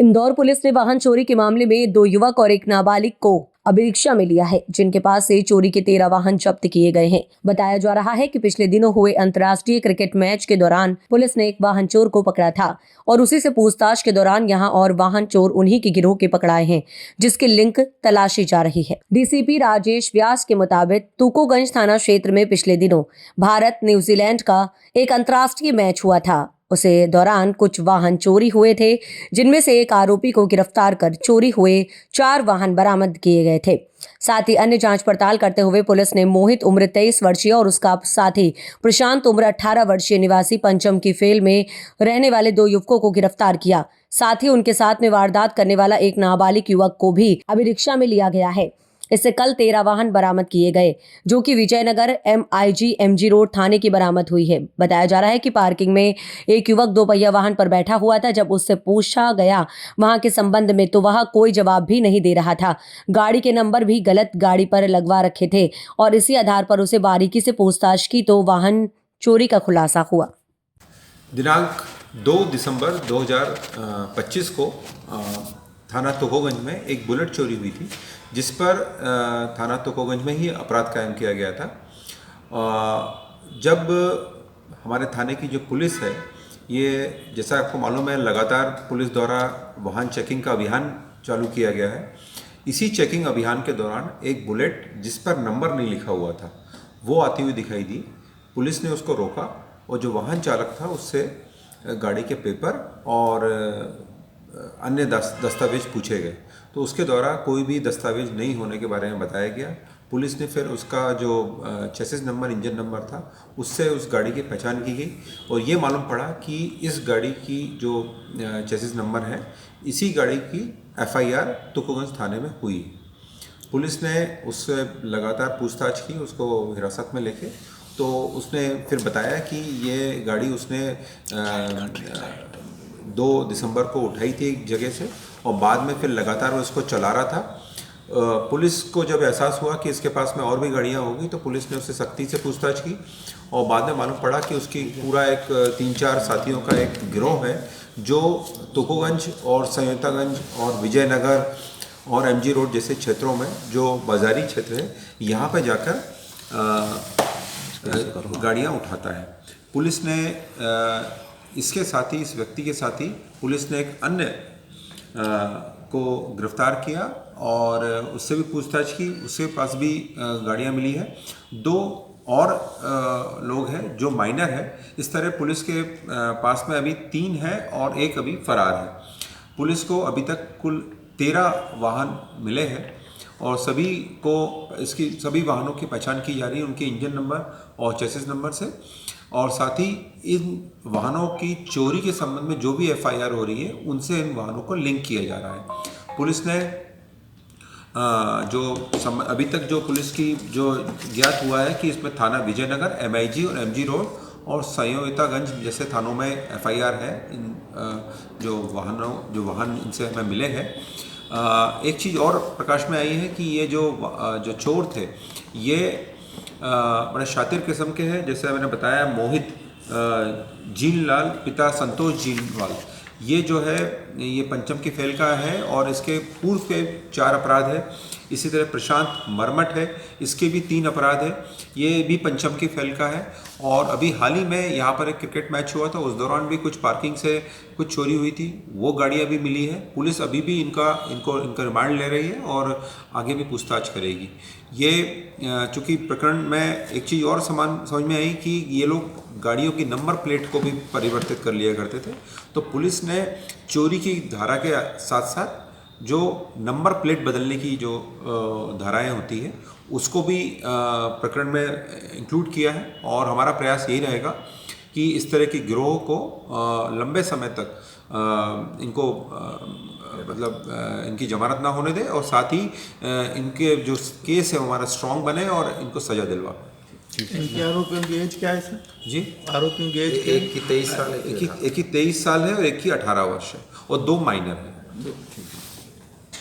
Indore police ने वाहन चोरी के मामले में 2 युवक और एक नाबालिग को अभिरक्षा में लिया है, जिनके पास से चोरी के 13 वाहन जब्त किए गए हैं। बताया जा रहा है कि पिछले दिनों हुए अंतर्राष्ट्रीय क्रिकेट मैच के दौरान पुलिस ने एक वाहन चोर को पकड़ा था और उसी से पूछताछ के दौरान यहां और वाहन चोर उन्हीं के गिरोह के पकड़ाए हैं, जिसकी लिंक तलाशी जा रही है। डीसीपी राजेश व्यास के मुताबिक तुकोगंज थाना क्षेत्र में पिछले दिनों भारत न्यूजीलैंड का एक अंतर्राष्ट्रीय मैच हुआ था। उसे दौरान कुछ वाहन चोरी हुए थे, जिनमें से एक आरोपी को गिरफ्तार कर चोरी हुए 4 वाहन बरामद किए गए थे। साथ ही अन्य जांच पड़ताल करते हुए पुलिस ने मोहित उम्र 23 वर्षीय और उसका साथी प्रशांत उम्र 18 वर्षीय निवासी पंचम की फेल में रहने वाले 2 युवकों को गिरफ्तार किया। साथ ही उनके साथ में वारदात करने वाला एक नाबालिग युवक को भी अभिरक्षा में लिया गया है। इससे कल 13 वाहन बरामद किए गए, जो कि विजयनगर MG रोड थाने की बरामद हुई है। बताया जा रहा है कि पार्किंग में एक युवक 2 पहिया वाहन पर बैठा हुआ था। जब उससे पूछा गया वहां के संबंध में, तो वह कोई जवाब भी नहीं दे रहा था। गाड़ी के नंबर भी गलत गाड़ी पर लगवा रखे थे और इसी आधार पर उसे बारीकी से पूछताछ की तो वाहन चोरी का खुलासा हुआ। दिनांक 2 दिसंबर 2025 को थाना तुकोगंज में एक बुलेट चोरी हुई थी, जिस पर थाना तुकोगंज में ही अपराध कायम किया गया था। जब हमारे थाने की जो पुलिस है, ये जैसा आपको मालूम है, लगातार पुलिस द्वारा वाहन चेकिंग का अभियान चालू किया गया है। इसी चेकिंग अभियान के दौरान एक बुलेट जिस पर नंबर नहीं लिखा हुआ था, वो आती हुई दिखाई दी। पुलिस ने उसको रोका और जो वाहन चालक था उससे गाड़ी के पेपर और अन्य दस्तावेज पूछे गए, तो उसके द्वारा कोई भी दस्तावेज नहीं होने के बारे में बताया गया। पुलिस ने फिर उसका जो चेसिस नंबर, इंजन नंबर था, उससे उस गाड़ी की पहचान की गई और ये मालूम पड़ा कि इस गाड़ी की जो चेसिस नंबर है, इसी गाड़ी की FIR तुकोगंज थाने में हुई। पुलिस ने उससे लगातार पूछताछ की, उसको हिरासत में लेके, तो उसने फिर बताया कि ये गाड़ी उसने 2 दिसंबर को उठाई थी एक जगह से और बाद में फिर लगातार वो इसको चला रहा था। पुलिस को जब एहसास हुआ कि इसके पास में और भी गाड़ियाँ होगी, तो पुलिस ने उससे सख्ती से पूछताछ की और बाद में मालूम पड़ा कि उसकी पूरा एक 3-4 साथियों का एक गिरोह है, जो तुकोगंज और संयुक्तागंज और विजयनगर और MG रोड जैसे क्षेत्रों में, जो बाज़ारी क्षेत्र है, यहाँ पर जाकर गाड़ियाँ उठाता है। पुलिस ने इसके साथ ही, इस व्यक्ति के साथ ही, पुलिस ने एक अन्य को गिरफ्तार किया और उससे भी पूछताछ की। उसके पास भी गाड़ियाँ मिली है। 2 और लोग हैं जो माइनर है। इस तरह पुलिस के पास में अभी 3 है और एक अभी फरार है। पुलिस को अभी तक कुल 13 वाहन मिले हैं और सभी वाहनों की पहचान की जा रही है उनके इंजन नंबर और चेसिस नंबर से, और साथ ही इन वाहनों की चोरी के संबंध में जो भी FIR हो रही है, उनसे इन वाहनों को लिंक किया जा रहा है। पुलिस ने अभी तक जो पुलिस की जो ज्ञात हुआ है कि इसमें थाना विजयनगर, MIG और MG रोड और संयोगितागंज जैसे थानों में FIR है। इन जो वाहन इनसे हमें मिले हैं। एक चीज़ और प्रकाश में आई है कि ये जो चोर थे, ये बड़े शातिर किस्म के हैं। जैसे मैंने बताया, मोहित जीनलाल पिता संतोष जीनवाल, ये जो है ये पंचम की फेल का है और इसके पूर्व के 4 अपराध है। इसी तरह प्रशांत मरमट है, इसके भी 3 अपराध है, ये भी पंचम की फेल का है। और अभी हाल ही में यहाँ पर एक क्रिकेट मैच हुआ था, उस दौरान भी कुछ पार्किंग से कुछ चोरी हुई थी, वो गाड़ियाँ भी मिली है। पुलिस अभी भी इनका रिमांड ले रही है और आगे भी पूछताछ करेगी। ये चूँकि प्रकरण में एक चीज़ और समझ में आई कि ये लोग गाड़ियों की नंबर प्लेट को भी परिवर्तित कर लिया करते थे, तो पुलिस ने चोरी की धारा के साथ साथ जो नंबर प्लेट बदलने की जो धाराएं होती है, उसको भी प्रकरण में इंक्लूड किया है। और हमारा प्रयास यही रहेगा कि इस तरह के गिरोह को लंबे समय तक इनको इनकी जमानत ना होने दें और साथ ही इनके जो केस है हमारा स्ट्रॉन्ग बने और इनको सज़ा दिलवा। इनके आरोपियों की एज क्या है सर? जी, आरोपियों की एज एक की 23 साल है और एक की 18 वर्ष है और 2 माइनर है।